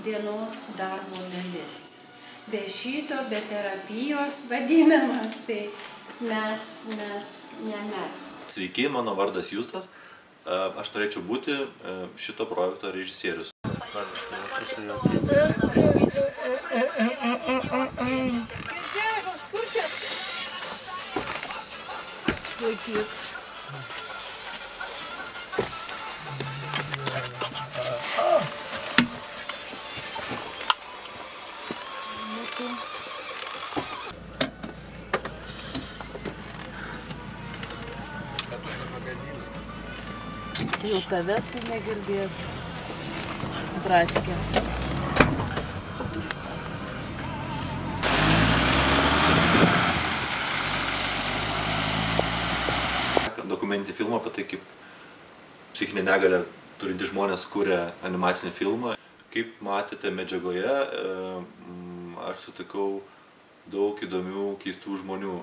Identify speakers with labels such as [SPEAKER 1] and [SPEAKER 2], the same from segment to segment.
[SPEAKER 1] dienos darbo dalis. Be šito, be terapijos vadinamas, tai mes, ne mes.
[SPEAKER 2] Sveiki, mano vardas Justas. Aš norėčiau būti šito projekto režisierius.
[SPEAKER 3] Jau tavęs tai negirdės. Braškė.
[SPEAKER 2] Dokumentinį filmą apie tai, kaip psichinę negalią turintys žmonės kuria animacinį filmą. Kaip matėte medžiagoje, aš sutikau daug įdomių, keistų žmonių.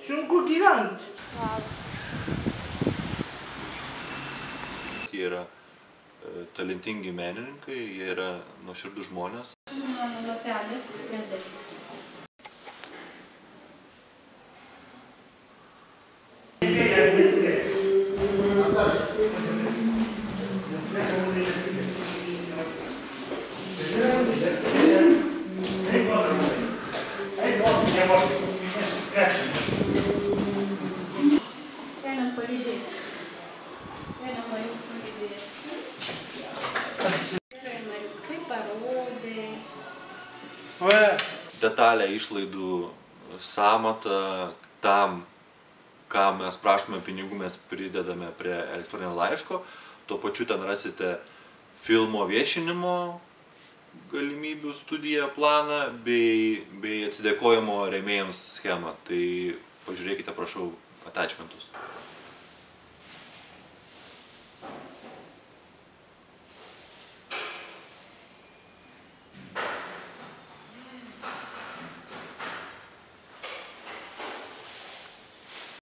[SPEAKER 4] Sunku gyventi.
[SPEAKER 2] Jie yra talentingi menininkai, jie yra nuoširdūs žmonės.
[SPEAKER 1] Mano latelis vedė. Einam palydėsiu. Einam palydėsiu. Gerai, Mariukai, parodai.
[SPEAKER 2] Detalę išlaidų sąmatą tam, ką mes prašome pinigų, mes pridedame prie elektroninio laiško. Tuo pačiu ten rasite filmo viešinimo galimybių studiją, planą bei atsidėkojimo rėmėjams schemą. Tai pažiūrėkite, prašau, attachmentus.